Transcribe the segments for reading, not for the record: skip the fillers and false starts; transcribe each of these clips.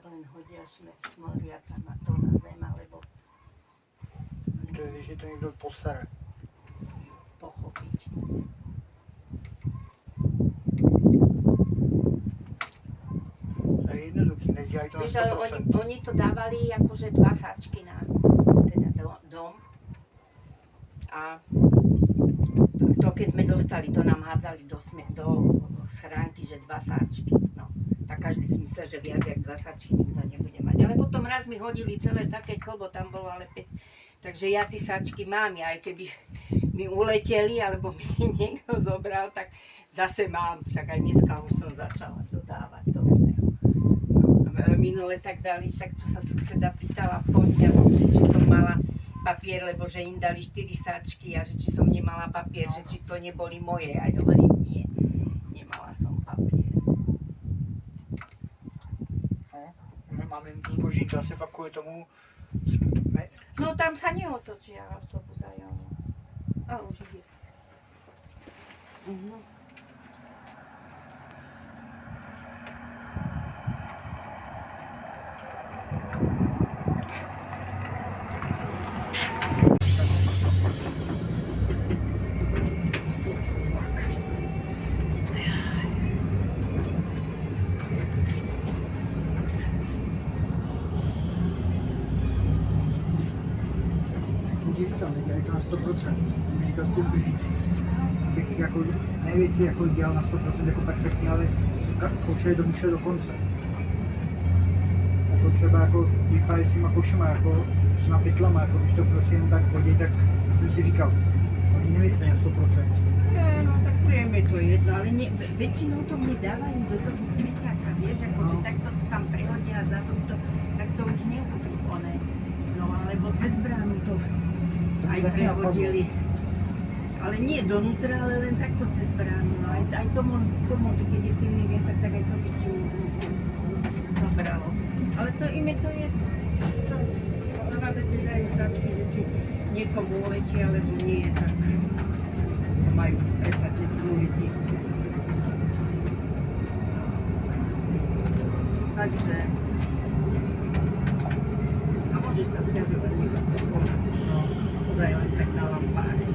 len hodia smoriata na to na zem, alebo To je, že to niekto posere. pochopiť. To je jednoduchý, nedělají to na Víš, ale 100%. oni to dávali akože 2 sáčky na teda dom. A to keď sme dostali, to nám hádzali do schránky, že 2 sáčky. No, tak každý si myslel, že viac jak 2 sáčky nikto nebude mať. Ale potom raz mi hodili celé také klbo, tam bolo ale 5. Takže ja tie sáčky mám, aj keby mi uleteli, alebo mi niekto zobral, tak zase mám. Však aj dneska už som začala dodávať to. Minule tak dali, však čo sa suseda pýtala v pondelok, že či som mala papier, lebo že im dali 4 sáčky a že či som nemala papier, že či to neboli moje. A hovorím, nie, nemala som papier. No, my máme tu zboží čase, pak kvůli tomu No tam sa neotočia autobus aj ono. A už ide. říkal, nedělají to na 100%. Říkal v těch běžících. Bych jako nejvěcí jako dělal na 100% jako perfektně, ale koušeli domýšleli do konce. Jako třeba jako vypadají s těma košema, jako s těma pytlama, jako když to prostě jen tak hodí, tak jsem si říkal, oni nemyslí na 100%. No tak je mi to jedno, ale väčšinou to mi dávajú do toho smetiaka, vieš, akože takto to tam prehodia za to, tak to už nebudú one. No alebo cez bránu to aj prehodili. Ale nie donútra, ale len takto cez bránu. No aj to môže, keď je silný vietor, tak aj to by ti zabralo. Ale to ime to je, čo? Rada ti dajú sáčky, že či niekomu uletí, alebo nie, tak majú prepáčiť ľudí. Takže a môžeš sa sťažovať ozaj len tak na lampáre.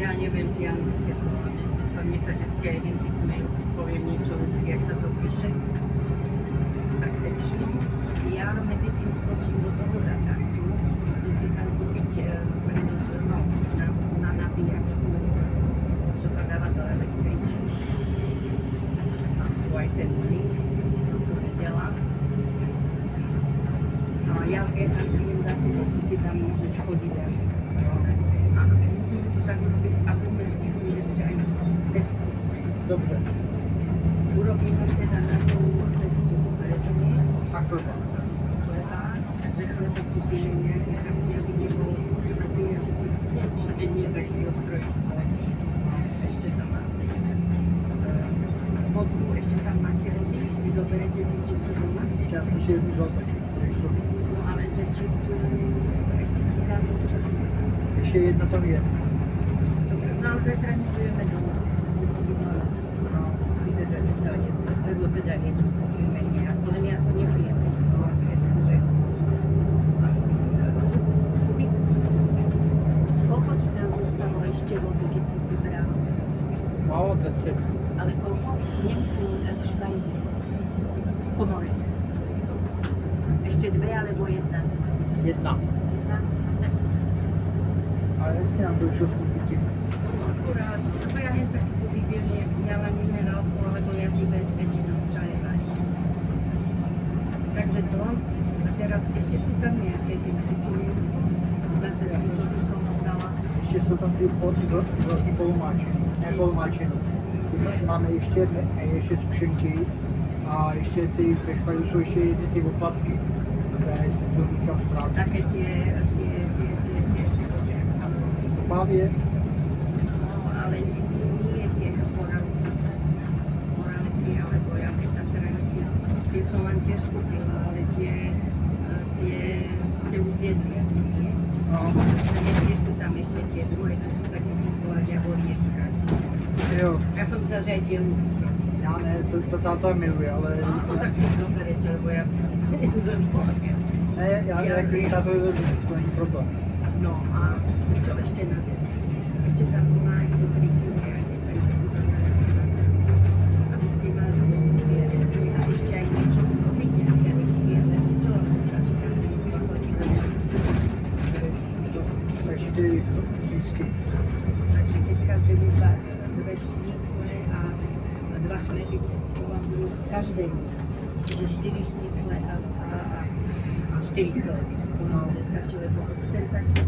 Ja neviem tie anglické slova. Mne sa vždycky aj viem, keď smejú, keď poviem niečo, tak jak sa to píše. Tak lepšie. Ja medzi tým skočím do toho datátu. Musím si tam kúpiť na nabíjačku, čo sa dáva do elektriny. Takže mám tu aj ten link, kde som to videla. No a ja keď tam idem dať, tak si tam môžeš chodiť aj. Tak robiť, aby sme stihli ešte aj na Tesku. Dobre. Urobíme teda na tú cestu, prezumie. A chleba. Chleba, takže chleba kúpime nejaké tam, aby nebol tvrdý, aby si keď nie, tak si odkrojí. Ešte tam máte vodu, ešte tam máte vody, si zoberete vy, či sú doma. Ja som si jednu vzal taký. No ale že či sú ešte chýba dostať. Ešte jedna tam je. No ale zajtra nebudeme doma. Vydržať si to jedno, lebo teda jedno kúpime nejak, ale my ako nepijeme sladké, takže... Koľko ti tam zostalo ešte vody, keď si bral? Málo teď. Ale koľko? Nemyslím švajzy. Komore. Ešte 2 alebo 1? Jedna. Ale jasně nám to už skúpiť. Akurát, lebo ja jen tak kúpim, ja len minerálku, alebo ja si väčšinou čaje varím. Takže to. A teraz ešte sú tam nejaké, keď si kúpim ještě jsou tam ty velký polomáčení, ne polomáčení. Máme ještě sušenky a ještě ty ve špajdu jsou ještě jedny ty oplatky, které si to říkám správně. Také jak sa volá. Pávě, No, ale nie tie moravky, alebo jaké tatranky. Tie som vám tiež kúpila, ale tie ste už zjedli asi, nie? no, Nie sú tam ešte tie druhé, to sú také čokoládia orieška. jo, Ja som myslela, že aj tie ľúbite. já ne, to táta miluje, ale No tak si ich zoberete, lebo ja by som nezadala. ne, já jako táto to není problém. No a čo ešte na ceste? Ešte tam máte 3 kuriarne, takže sú tam na ceste. Aby ste mali tie rezy a ešte aj niečo urobiť, nejaké režimy, ale čo vám stačí tam vychodí z rezí. Takže ty řízky. Takže keď každému dve šnicle a 2 chleby, to vám budú každému. Čiže 4 šnicle a 4 chleby. To vám bude stačiť, lebo chcem tak, že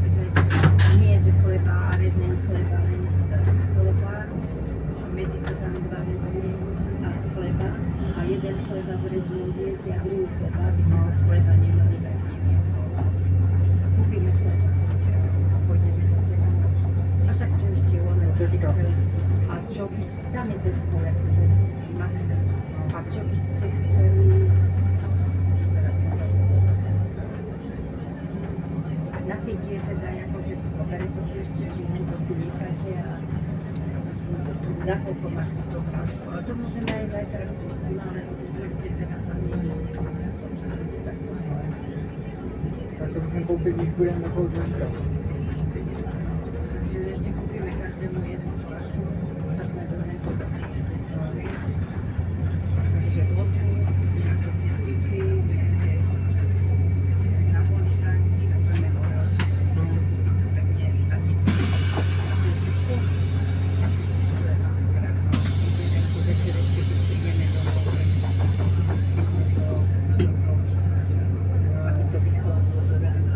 nie, že chleba a rezeň chleba, len chleba, medzi to tam 2 rezne a chleba a jeden chleba s rezňou zjete a druhý chleba, aby ste sa chleba nemali dať. Kúpime chleba a pôjdeme do toho. A však čo ešte ono ste Teska. chceli. A čo by ste, tam je testo, ako to Maxe. A čo by ste chceli, napätie teda, akože zoberete si ešte, či to si necháte a nakoľko máš túto fľašu. Ale to môžeme aj zajtra kúpiť, no ale už ste teda tam nemáte. Tak to můžeme koupit, když budeme jako dneska. Takže ešte kúpime každému jednu fľašu, takhle do neho. Takže vodku, nejaké cukríky, na bonšák, takzvané morálky. Pekne vysadíte. A to je všetko. Večer ešte, keď prídeme domov, aby to vychladlo z rána.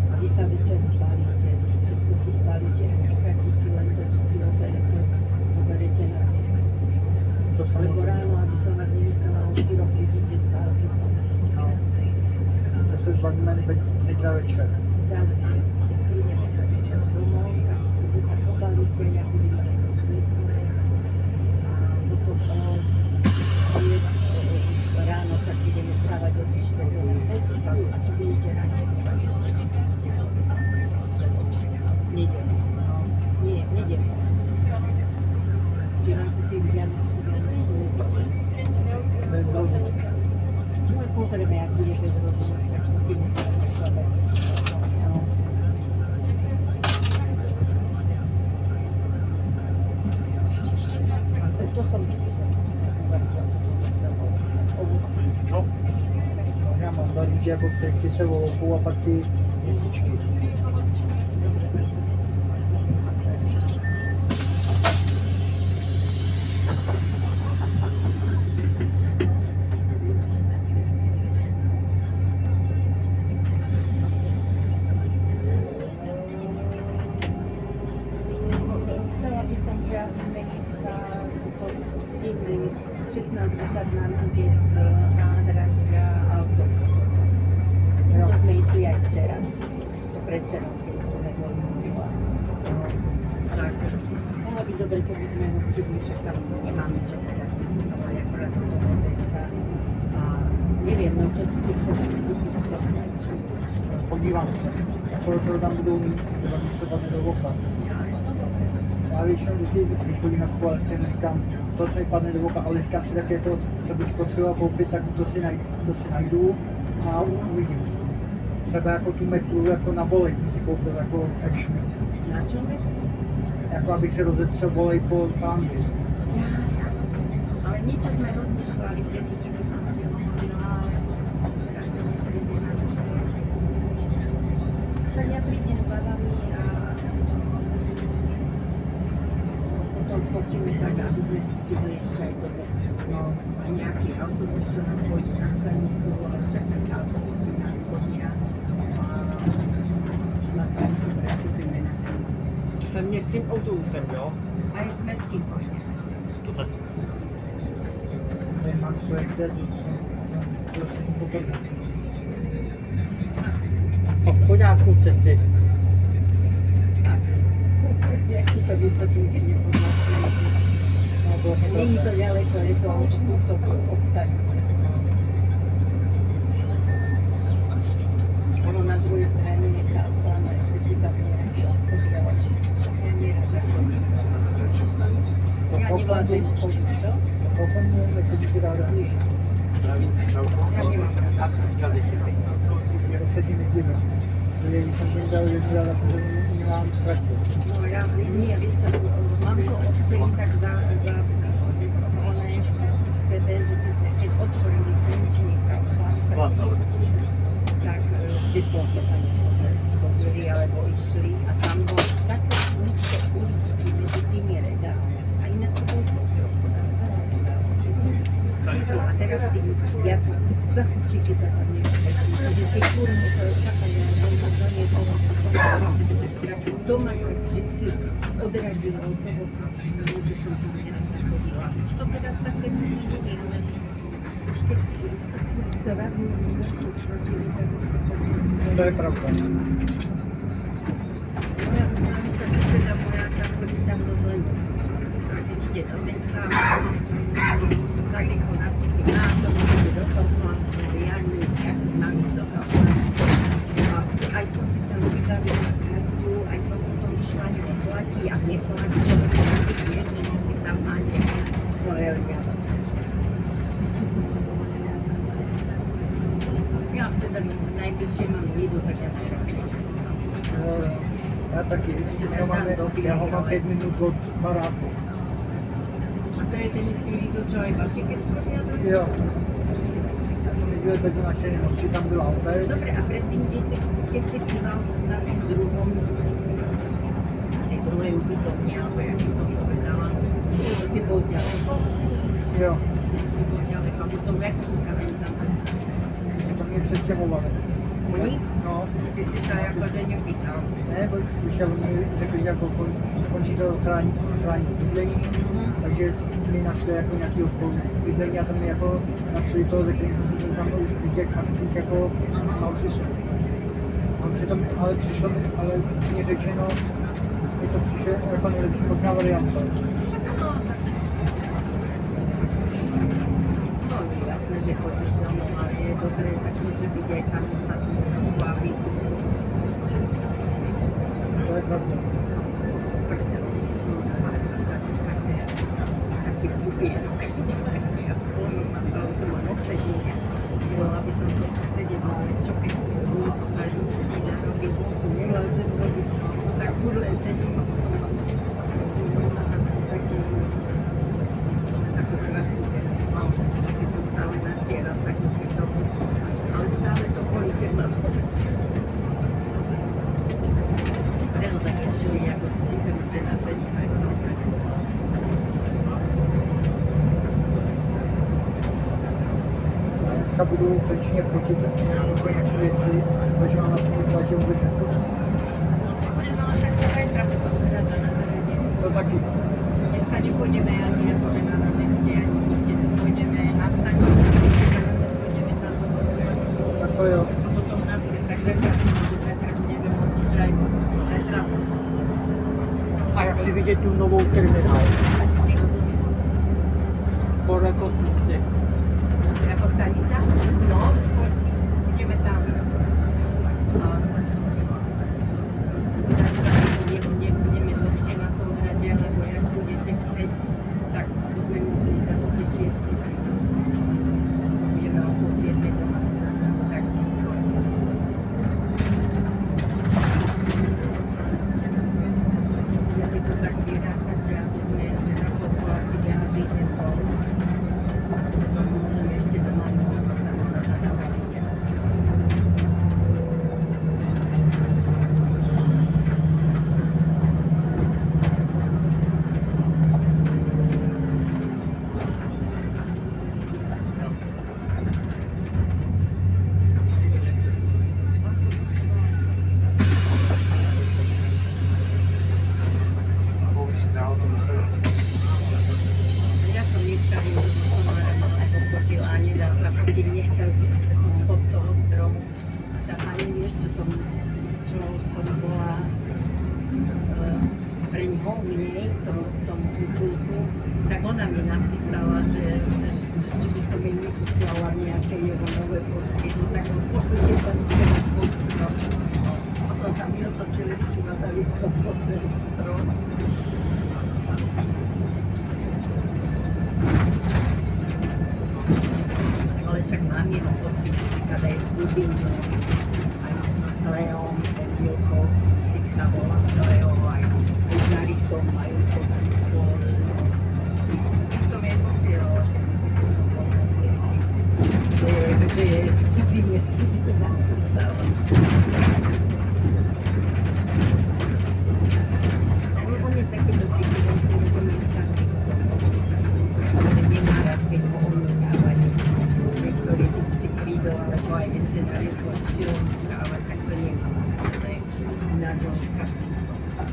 A vy sa večer spálite, všetko si spálite a necháte si len to, čo si zoberete na cestu. To Lebo samozřejmě. ráno, aby som vás nemyslela o 4 budíte, spálite sa. To se zbavíme zítra večer. Zaujímavé, keď prídeme domov, tak vy sa pobalíte, ja budem mať šnicle a potom ráno sa ideme stávať o 4. A čo budete ráno? Nedelu. Nie, nedelu. Či vám kúpim vianočku. No pozrieme, ak bude bez rodiny, tak kúpime sa skladať. No. To som ovoci. Čo? Já mám barvík jako ty se volou a pak ty měsíčky. Chcela by som, že aby sme dneska to stihli 16:10 nám ide z nádražia autobusu. To sme išli aj včera. To predčerom, keď sme boli mimo. Tak, mohlo by dobre, keby sme ho stihli, však tam nemáme čo teda. Ale akorát do toho Teska. A neviem, no čo si chceme kúpiť. Podívám se. To tam budou mít, třeba něco padne do oka. Já většinou, když chodím nakupovat, si říkám, to, co mi padne do oka, ale říkám si také to, co bych potřeboval koupit, tak to si najdu a uvidím. Třeba jako tu metru jako na volej, jsem si koupil jako action. Na čo je? Jako aby se rozetřel volej po pánvi. Ale niečo sme rozmýšľali, kedy že by sa ti hovorila, ale teraz to nepríde na mysle. Však ja prídem za vami a potom skočíme tak, aby sme si stihli ešte aj do mesta. No, A nejaký autobus, čo nám pôjde na stanicu, ale však také autobusy nám chodia. A na sajtu prestúpime na ten městským autobusem, jo? A je s mestským pojďme. To taky. Tady mám svoje, které to se mi poprvé. A v pořádku cesty. Tak. Jak si to vysvětlím, když mě poznáte. Není to daleko, je to způsob od stanice. Ono na druhé straně je chápáme, když tam nějaký oddělač. Já nerada chodím. Já nevládím chodit, co? Pochopně, tak to díky ráda. Já nemám ráda. Já se tím nedivím. Když jsem tím dal jednu ráda, to nemám ztratil. No já nie, víš co, mám to odstřelí tak za one v sebe, že keď otvorili knižníka, tak vyplote tam chodili alebo išli a tam bol také úzko uličky medzi tými redami. A iné to bol a teraz si, ja som určite zapadne, že si furt musel čakať, že doma do niekoho doma to vždycky odradilo od toho, že som tu nerada chodila. Už to teraz také nie, ale už keď to raz skočili, tak To je pravda. moja suseda moja, tak chodí tam zo zlemu. Keď ide do mesta, tak rýchlo nastúpi na to, ide do toho, ja mám ísť do toho. A aj som si tam vybavila kartu, aj som potom išla, že neplatí a neplatí, že si jedný, že si tam má niekde. No ja vás ja teda najbližšie mám Lidu, tak ja najradšej. No, já taky. Já ho mám 5 minut od baráku. A to je ten istý Lidu, čo aj patrí, keď proviadol? Jo. Já jsem jezdil bez značené noci, tam byla auta. Dobre, a predtým, keď si býval na tom druhom, na tej druhej ubytovni, alebo jak by som povedala, to si bol ďaleko, Jo. si bol ďaleko, a potom ako si sa tam tam To mě přestěhovali. Oni? No. Ty si sa ako že nepýtal. Ne, už já mi řekli, že jako končí to chrání bydlení, takže mi našli jako nějakého spolu bydlení a tam mi jako našli to, ze kterým jsem se seznamil už při těch akcích jako na odpisu. A přitom, ale přišlo mi, ale mě řečeno, je to přišlo jako nejlepší možná varianta. No, jasné, že chodíš domov, ale je dobré tak niečo vidieť samostatnú trošku, aby To je pravda. taký kupienok. Ja na to mám obsedenie. Bola by som to posedieť, ale čo keď budú poslednú chvíľa robiť, nevládzem robiť, tak furt len sedím. Takú chlastu teraz mám, si to stále natieram, takú krtovu. Ale stále to bolí, keď ma to preto také čili, ako si vykrútená sedím aj v tom kresle. Dneska budu v Trenčíně fotit jako nějaké věci, takže mám asi myslela, že vůbec nefotím. No však to zajtra potom rada na verejne. To taky. Dneska nepôjdeme ani ja som žena na meste, ani nikde nepôjdeme na stanici, pôjdeme tam do toho. Tak to jo. A potom na svet, tak zajtra budeme hovoriť aj zajtra. A jak si vidět tu novou terminál? Nerozumiem. Po rekonstrukci. Ako stanica? No, už ideme tam. A zajtra nebudeme dlhšie na tom hrade, lebo jak budete chcieť, tak by sme museli ísť do 6. Budeme okolo 7. doma, tak blízko. Musíme si to tak vyrátať, že aby sme, že za koľko asi viazí tento Karim som fotila a nedal sa fotiť, nechcel ísť spod toho stromu. A tá pani, vieš, čo som bola pre ňoho, mnej, tomu útulku, tak ona mi napísala, že či by som jej neposlala nejaké jeho nové fotky, no tak pošlite sa do toho fotky. A to sa mi otočili, čo ma zaliecom pod ten strom. Ale však mám jeho fotky, napríklad aj s Bubinou, aj s Kleom, ten Milko, si sa volá Kleo, aj s Zarisom majú fotky spoločnú. Už som jej posielala, keď som bola že je v cudzine spolu napísala. On je takýto typ, že si nekomí s každým sobou. Ale nemá rád, keď ho omlňávajú. Niektorí tu si prídu, alebo aj jeden rieško omlňávať, tak to nemá. To je ináč on s každým som sám.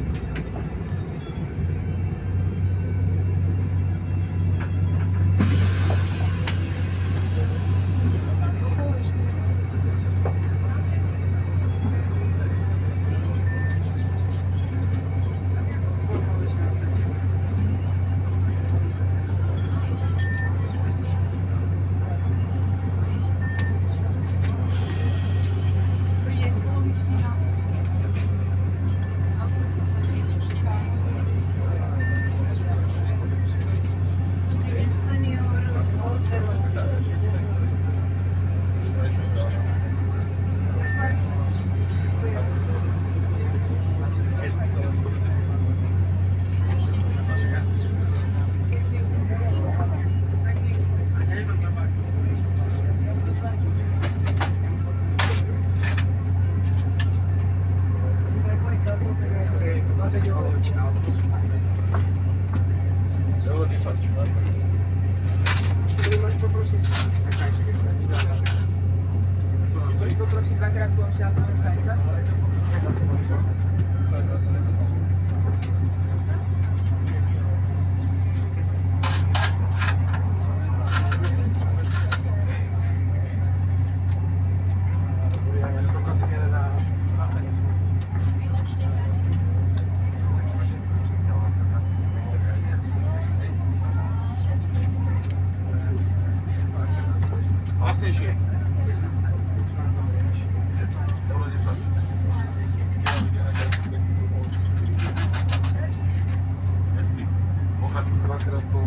Poprosím dvakrát tu obšiaľ sa. Vlastnejšie. Dvakrát po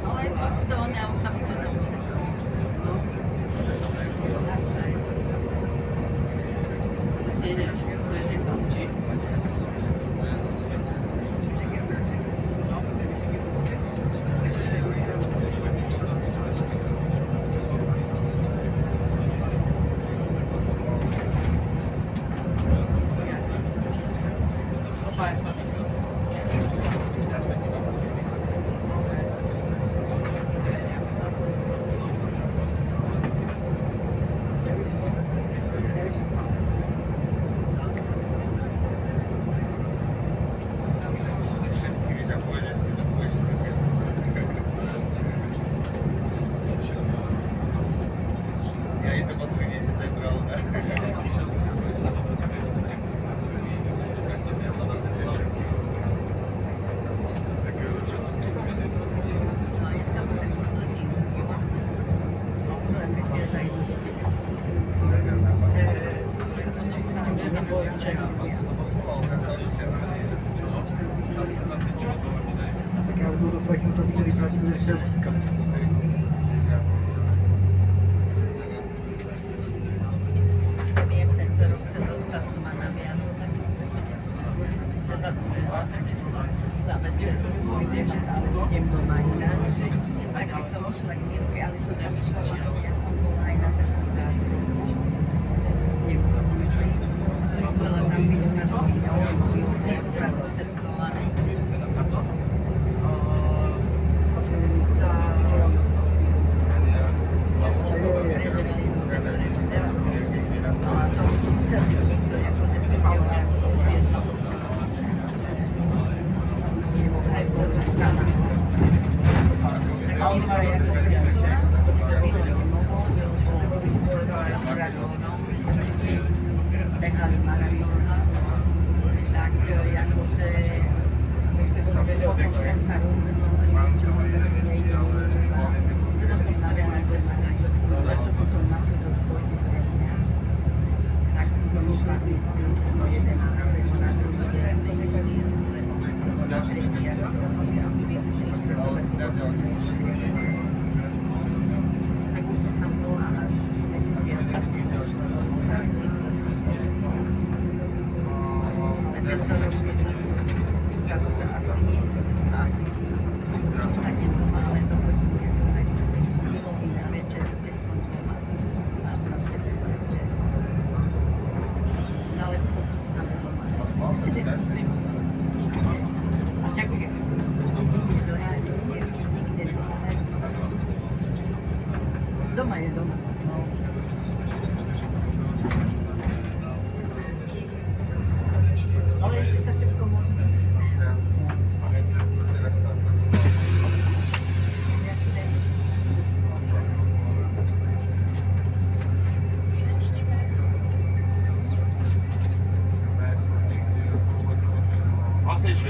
Ale to ona už sa mi to Tak já budu doufat, že to měli pracuje ještě Viem, tento rok chce dostať ma na Vianoce. Nezaslúžila za večer. Ale idem doma inak. Tak keď som šla k Mirke, ale to som šla vlastne, ja som bola aj na taký základ. Nemocnici. Musela tam byť na svýho, opravdu cestovaný. Behali maratóna, tak akože potom som sa rozvedla, čo nejde, to som sa reálne na čo potom na to zaspojili pre mňa. Tak som išla vždycky 11. na druhý deň, lebo na tretí a štvrtové sobotu sme išli. Tak už som tam bola až medzi sviatkami som išla do Zbravici. Tento rok zase asi zostanem doma, ale to chodím aj milový na večer, keď som doma a proste ten večer. No ale to zostaneme doma. Musím. A však nikdy zlé, nikde nemáme. Doma je doma. Ale ešte sa všetko môže. Asi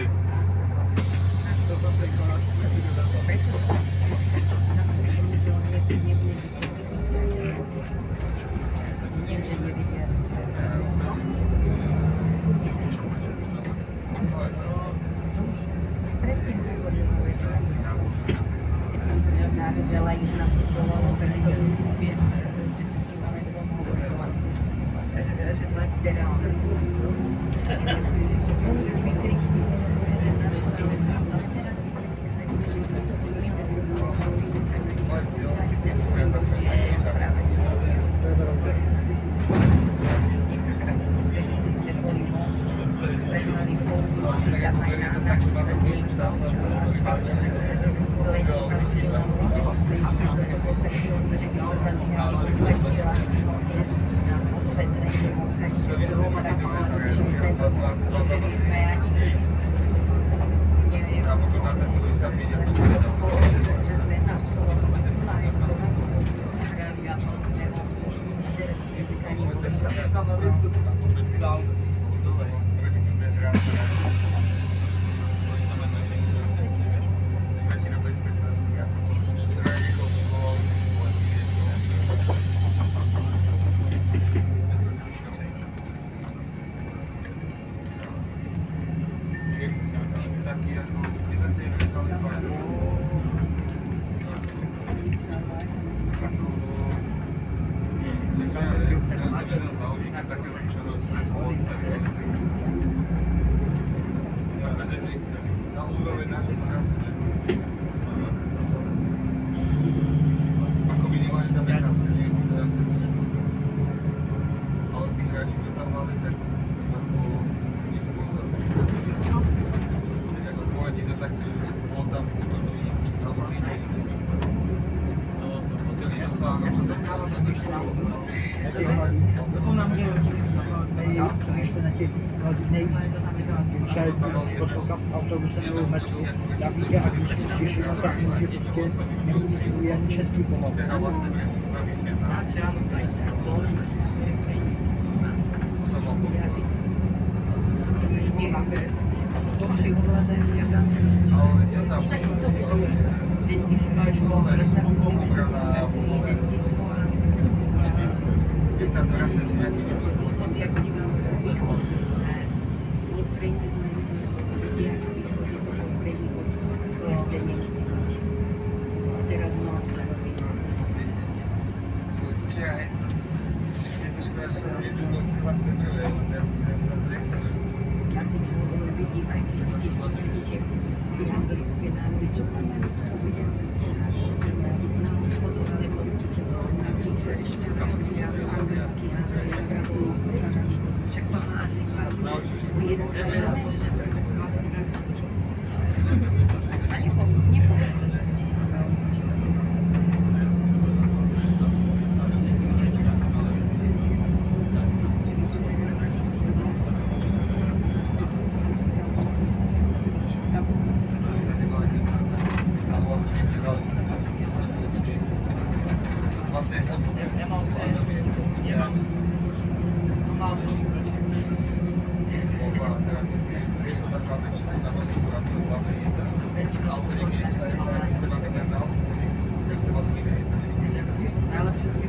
Veľa ich nastupovalo, preto viem, že tu máme dvoch spolupracovníkov. Teraz vykriky. Teraz poslouchám autobusem nebo metru, já víte, a když mi přišli, no tak může prostě nemůžu ani český pomoct. výraz. A nepoviem, že si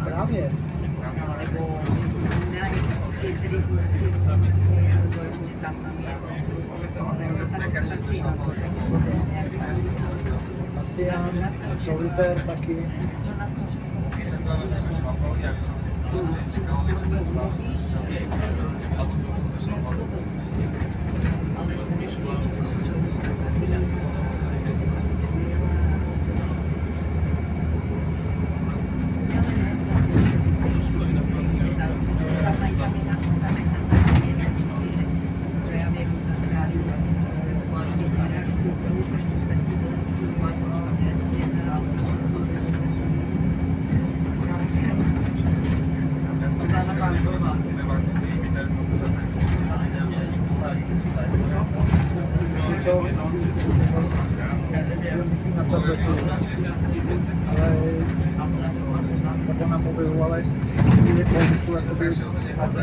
Právě. Asian, solitér taky. Na tabletu, ale nebo na mobilu, ale ty polky jsou jakoby,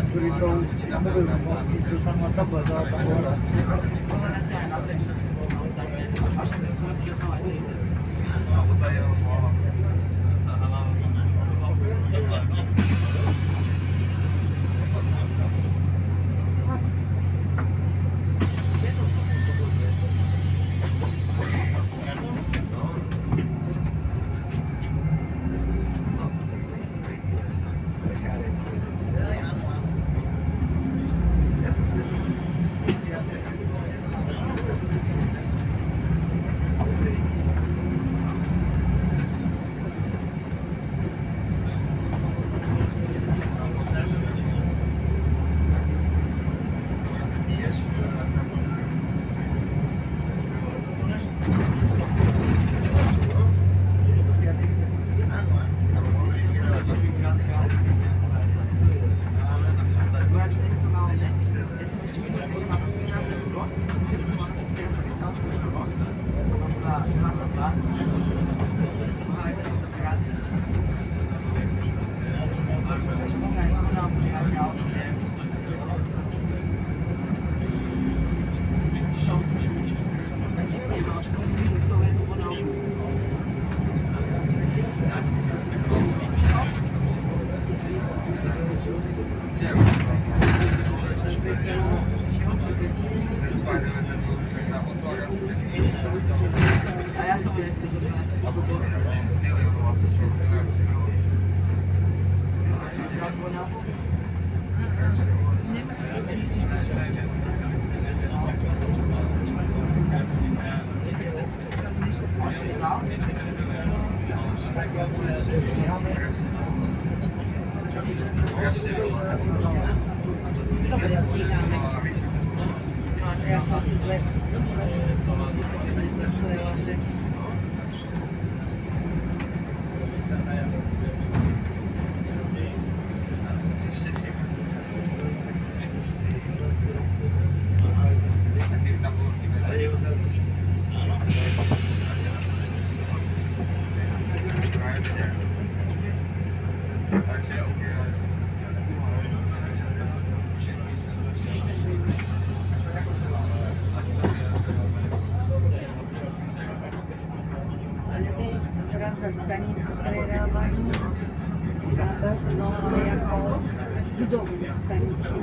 které jsou na mobilu, nebo jsou sám na tablet, ale tam byla. Dobre, stíhame. Ja som si zle myslela, že... Teraz za stanicu prerábajú. No, ale ako budovu staničnú.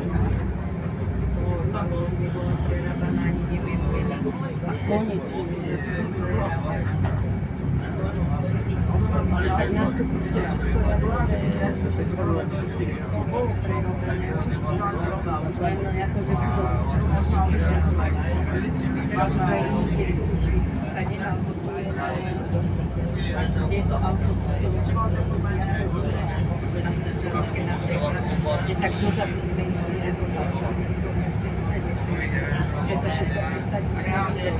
To nebola prerábaná, ani neviem, a konečne prerábajú. Ale však nástupu, že všetko je to bolo prerobené. Len akože budovu sa teraz už aj niekde sú už sa nenastupuje na tieto autobusy, že tak dozadu sme išli ako cez cestu, že to všetko prestať reálne.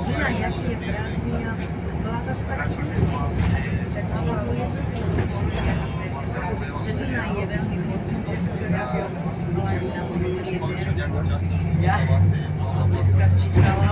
Žina, jak je prázdný a vláda špatný. Tak si to je že Duna je veľmi mocný, hladina je ja dneska čítala,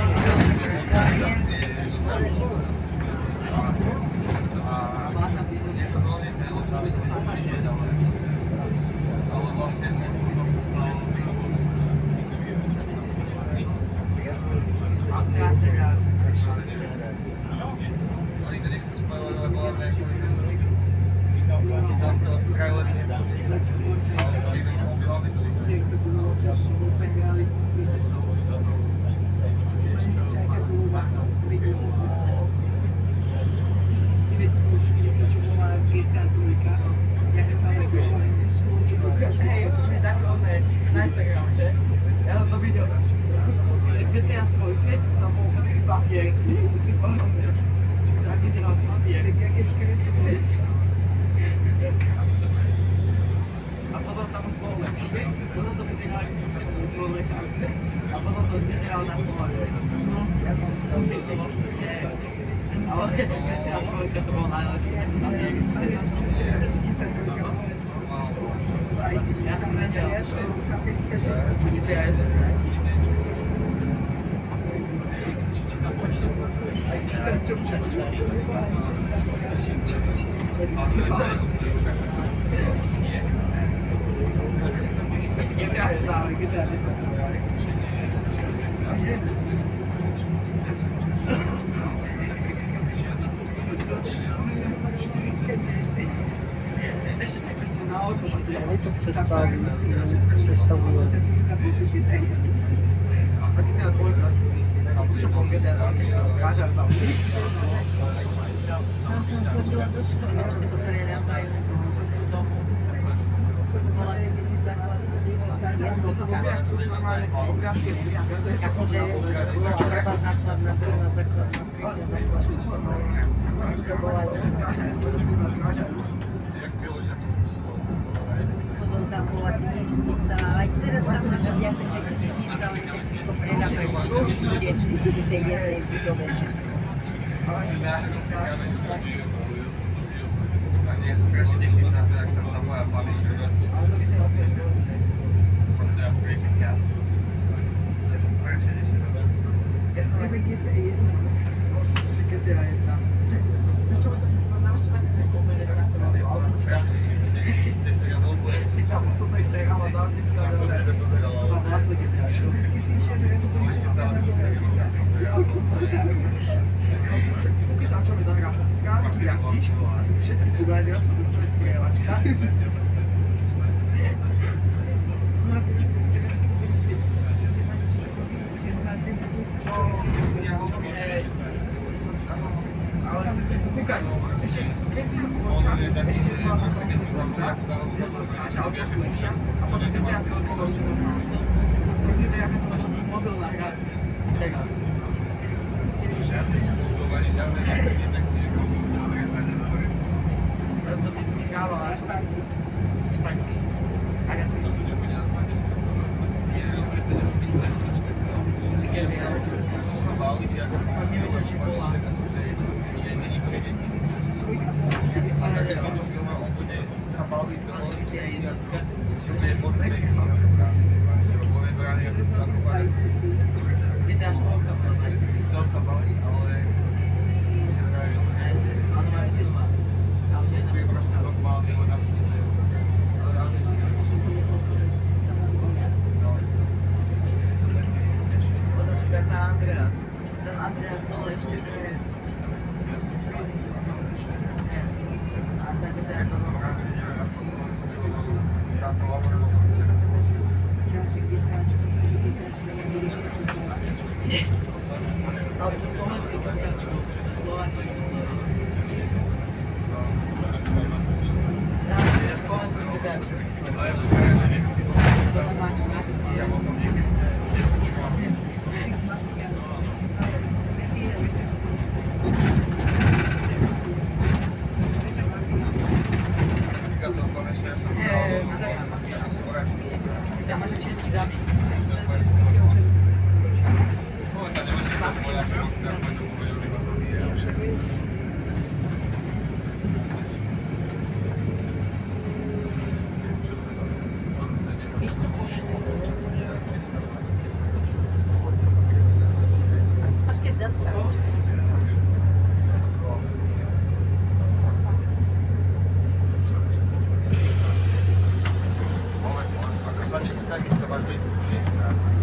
a potem ten teatr otworzył. Andreas bol ešte, že... A tak to ako... Yes. Ale to slovenský kontačný. Slovenský. Slovenský kontačný. Až keď zaspáš. Ako sa takisto máš byť.